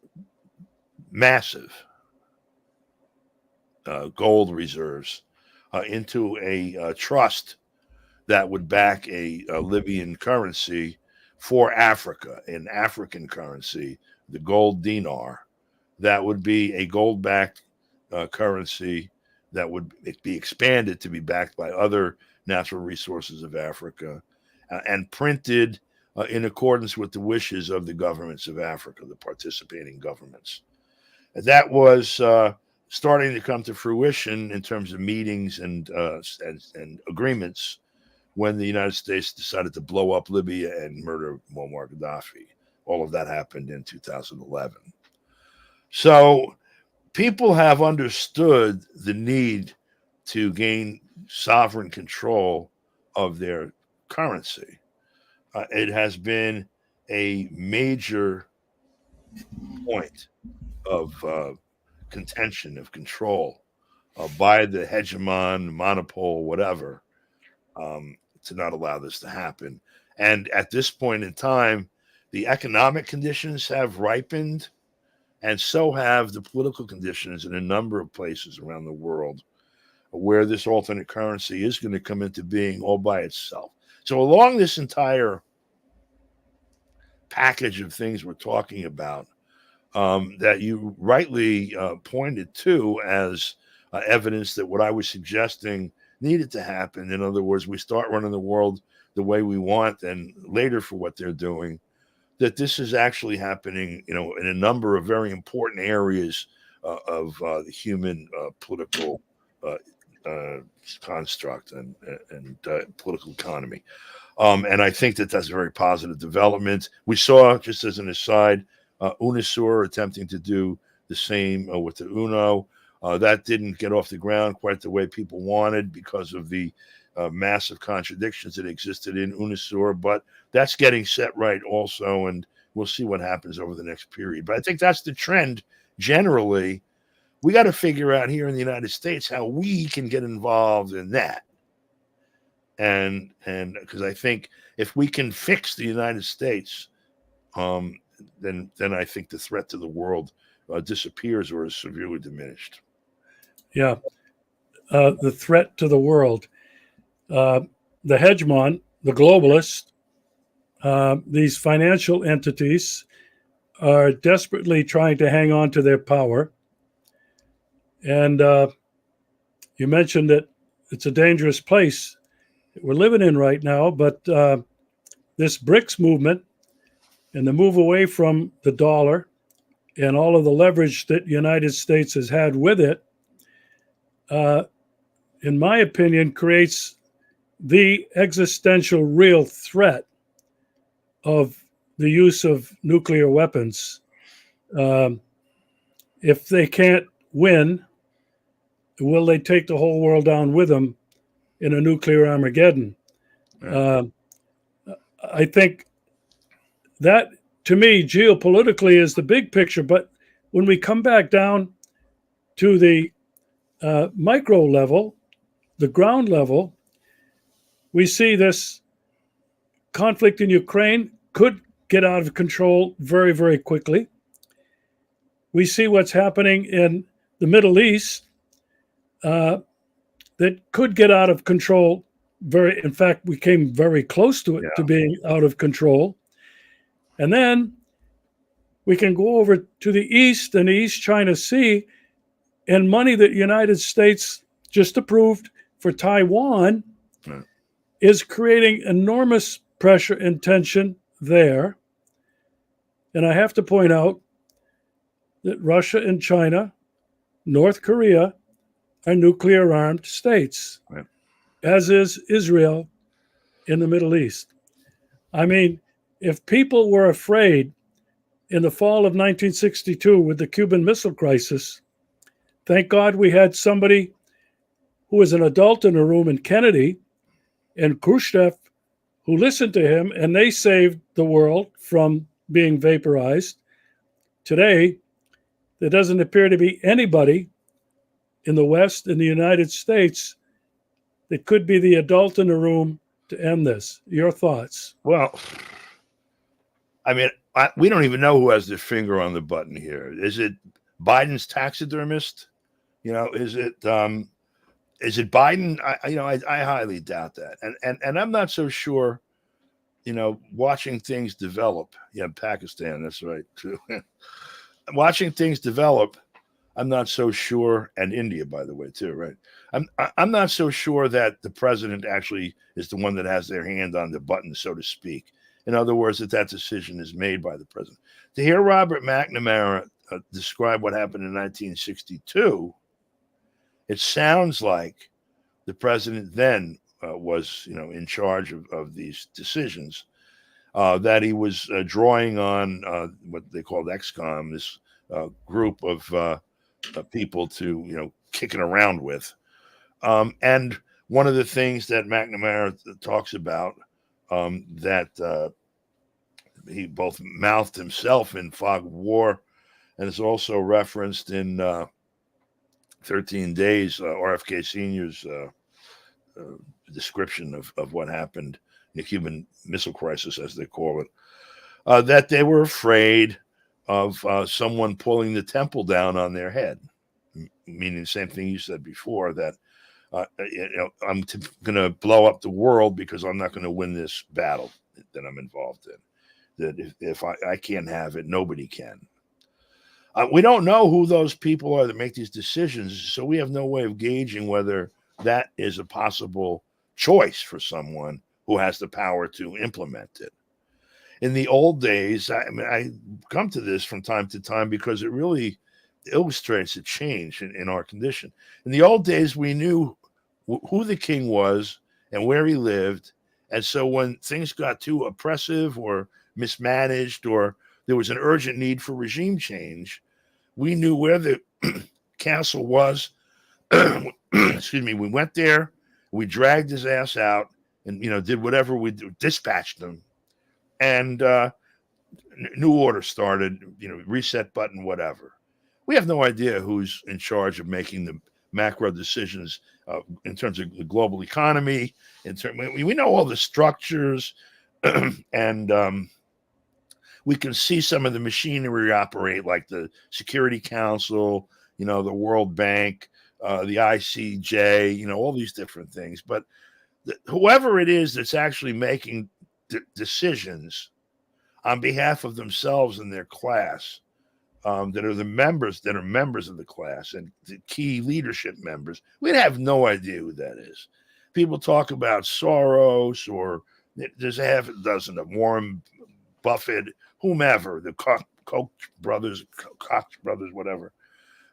Speaker 2: massive gold reserves into a trust that would back a Libyan currency for Africa, an African currency, the gold dinar, that would be a gold-backed currency that would be expanded to be backed by other natural resources of Africa and printed in accordance with the wishes of the governments of Africa, the participating governments. That was starting to come to fruition in terms of meetings and agreements when the United States decided to blow up Libya and murder Muammar Gaddafi. All of that happened in 2011. So people have understood the need to gain sovereign control of their currency. It has been a major point of contention, of control by the hegemon, monopole, whatever, to not allow this to happen. And at this point in time, the economic conditions have ripened, and so have the political conditions in a number of places around the world where this alternate currency is going to come into being all by itself. So along this entire package of things we're talking about, that you rightly pointed to as evidence that what I was suggesting needed to happen. In other words, we start running the world the way we want, and later for what they're doing. That this is actually happening, in a number of very important areas of the human political construct and political economy. And I think that that's a very positive development. We saw, just as an aside, UNISUR attempting to do the same with the UNO. That didn't get off the ground quite the way people wanted because of the massive contradictions that existed in UNISUR, but that's getting set right also, and we'll see what happens over the next period. But I think that's the trend generally. We got to figure out here in the United States how we can get involved in that. And because I think if we can fix the United States, then I think the threat to the world disappears or is severely diminished.
Speaker 1: Yeah, the threat to the world, the hegemon, the globalist, these financial entities are desperately trying to hang on to their power. And you mentioned that it's a dangerous place that we're living in right now, but this BRICS movement and the move away from the dollar and all of the leverage that the United States has had with it, in my opinion, creates the existential real threat of the use of nuclear weapons. If they can't win, will they take the whole world down with them in a nuclear Armageddon?
Speaker 2: Yeah.
Speaker 1: I think that, to me, geopolitically is the big picture. But when we come back down to the micro level, the ground level, we see this conflict in Ukraine could get out of control very, very quickly. We see what's happening in the Middle East that could get out of control. In fact, we came very close to it, to being out of control. And then we can go over to the east and the East China Sea, and money that the United States just approved for Taiwan is creating enormous pressure and tension there. And I have to point out that Russia and China, North Korea, are nuclear armed states, as is Israel in the Middle East. I mean, if people were afraid in the fall of 1962 with the Cuban Missile Crisis, thank God we had somebody who was an adult in a room in Kennedy and Khrushchev who listened to him, and they saved the world from being vaporized. Today, there doesn't appear to be anybody in the West, in the United States, that could be the adult in the room to end this. Your thoughts?
Speaker 2: Well, I mean, we don't even know who has their finger on the button here. Is it Biden's taxidermist? Is it Biden? I highly doubt that. And I'm not so sure, watching things develop. Yeah, Pakistan, that's right, too. Watching things develop, I'm not so sure, and India, by the way, too, right? I'm not so sure that the president actually is the one that has their hand on the button, so to speak. In other words, that decision is made by the president. To hear Robert McNamara describe what happened in 1962, it sounds like the president then was, in charge of these decisions, that he was drawing on what they called XCOM, this group of people to, kick it around with. And one of the things that McNamara talks about that he both mouthed himself in Fog of War, and is also referenced in 13 Days, RFK Sr.'s description of what happened in the Cuban Missile Crisis, as they call it, that they were afraid of someone pulling the temple down on their head, meaning the same thing you said before, that I'm going to blow up the world because I'm not going to win this battle that I'm involved in. That if I can't have it, nobody can. We don't know who those people are that make these decisions, so we have no way of gauging whether that is a possible choice for someone who has the power to implement it. In the old days, I come to this from time to time because it really illustrates a change in our condition. In the old days, we knew who the king was and where he lived. And so when things got too oppressive or mismanaged, or there was an urgent need for regime change, we knew where the castle was. Excuse me. We went there, we dragged his ass out and, did whatever we do, dispatched him, and new order started, reset button, whatever. We have no idea who's in charge of making the macro decisions in terms of the global economy. We know all the structures, and we can see some of the machinery operate, like the Security Council, the World Bank, the ICJ, all these different things. But whoever it is that's actually making decisions on behalf of themselves and their class, that are members of the class and the key leadership members, we'd have no idea who that is. People talk about Soros, or there's a half a dozen of Warren Buffett, whomever, the Koch brothers, whatever.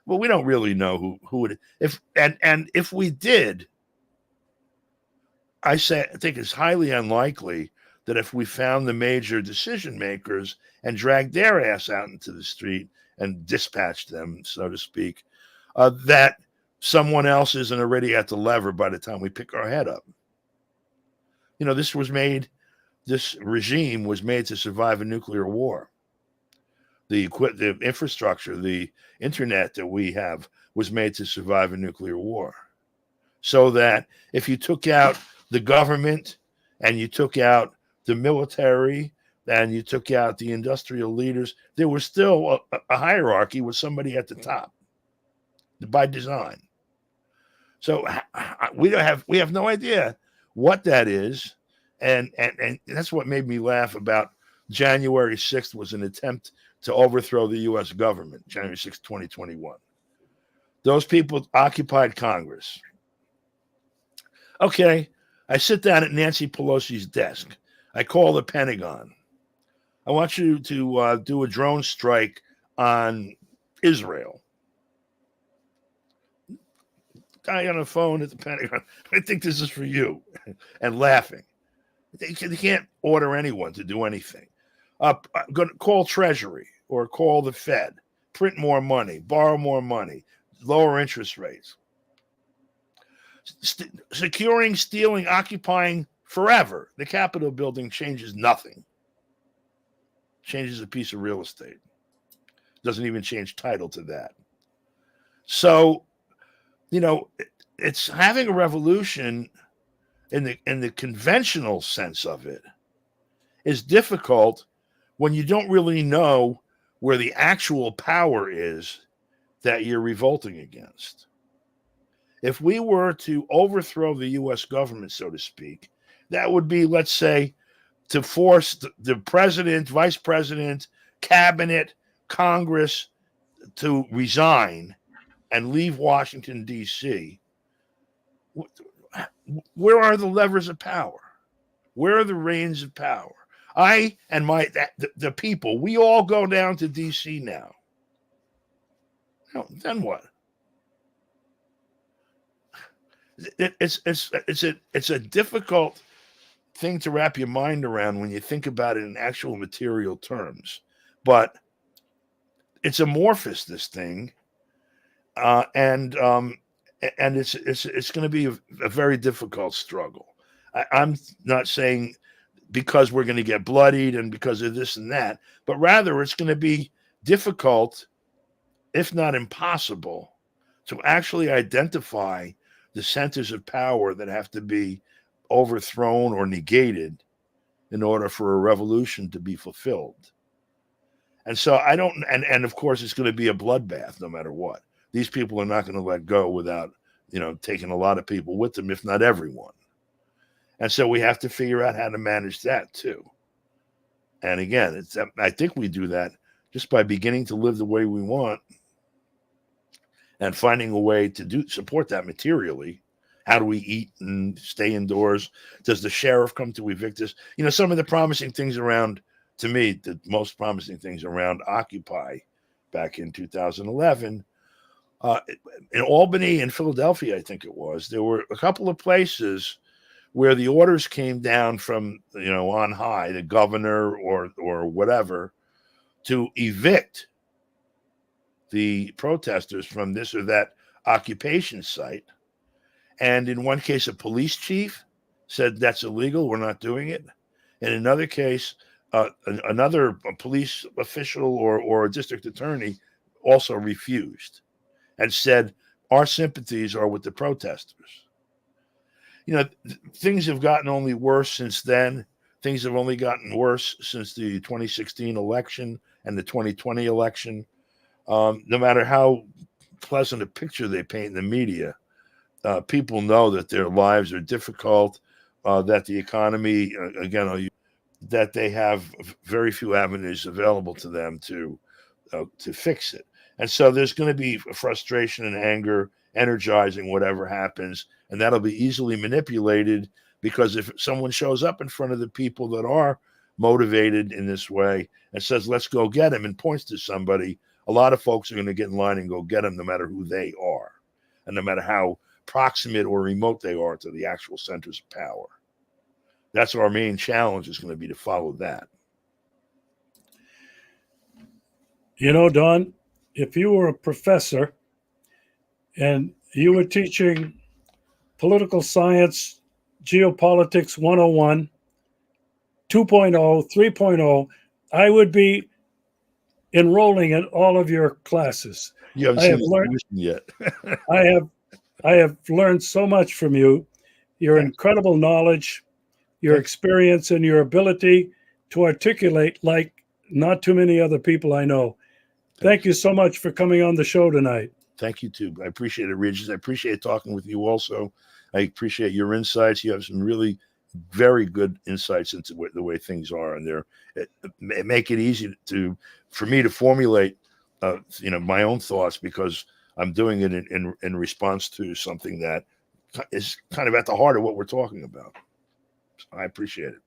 Speaker 2: But we don't really know who it is. If we did, I think it's highly unlikely that if we found the major decision makers and dragged their ass out into the street and dispatched them, so to speak, that someone else isn't already at the lever by the time we pick our head up. This regime was made to survive a nuclear war. The infrastructure, the internet that we have was made to survive a nuclear war. So that if you took out the government and you took out the military and you took out the industrial leaders, there was still a hierarchy with somebody at the top by design. So we have no idea what that is. And that's what made me laugh about January 6th was an attempt to overthrow the U.S. government, January 6th, 2021. Those people occupied Congress. Okay, I sit down at Nancy Pelosi's desk. I call the Pentagon. I want you to do a drone strike on Israel. Guy on the phone at the Pentagon, I think this is for you, and laughing. They can't order anyone to do anything. Going to call Treasury or call the Fed, print more money, borrow more money, lower interest rates. Securing, stealing, occupying forever the Capitol building changes nothing. Changes a piece of real estate. Doesn't even change title to that. So, it's having a revolution in the conventional sense of it is difficult when you don't really know where the actual power is that you're revolting against. If we were to overthrow the U.S. government, so to speak, that would be, let's say, to force the president, vice president, cabinet, Congress to resign and leave Washington, D.C. Where are the levers of power? Where are the reins of power? I and the people, we all go down to D.C. now. Then what? It's a difficult thing to wrap your mind around when you think about it in actual material terms, but it's amorphous, this thing, and it's going to be a very difficult struggle. I'm not saying because we're going to get bloodied and because of this and that, but rather it's going to be difficult, if not impossible, to actually identify the centers of power that have to be overthrown or negated in order for a revolution to be fulfilled. And so and of course it's going to be a bloodbath no matter what. These people are not going to let go without, taking a lot of people with them, if not everyone. And so we have to figure out how to manage that too. And again, I think we do that just by beginning to live the way we want and finding a way to support that materially. How do we eat and stay indoors? Does the sheriff come to evict us? Some of the promising things around, to me, the most promising things around Occupy back in 2011, in Albany and Philadelphia, I think it was, there were a couple of places where the orders came down from, on high, the governor or whatever, to evict the protesters from this or that occupation site. And in one case, a police chief said, that's illegal, we're not doing it. In another case, another police official or a district attorney also refused and said, our sympathies are with the protesters. Things have gotten only worse since then. Things have only gotten worse since the 2016 election and the 2020 election. No matter how pleasant a picture they paint in the media, people know that their lives are difficult, that the economy, again, that they have very few avenues available to them to fix it. And so there's going to be frustration and anger, energizing whatever happens, and that'll be easily manipulated, because if someone shows up in front of the people that are motivated in this way and says, let's go get him, and points to somebody, a lot of folks are going to get in line and go get him, no matter who they are and no matter how proximate or remote they are to the actual centers of power. That's our main challenge, is going to be to follow that.
Speaker 1: Don, if you were a professor and you were teaching political science, geopolitics 101, 2.0, 3.0, I would be enrolling in all of your classes.
Speaker 2: You haven't seen the solution yet.
Speaker 1: I have learned so much from you, your incredible knowledge, your experience, and your ability to articulate like not too many other people I know. Thank you so much for coming on the show tonight.
Speaker 2: Thank you, too. I appreciate it, Regis. I appreciate talking with you also. I appreciate your insights. You have some really very good insights into the way things are, and make it easy for me to formulate my own thoughts, because I'm doing it in response to something that is kind of at the heart of what we're talking about. So I appreciate it.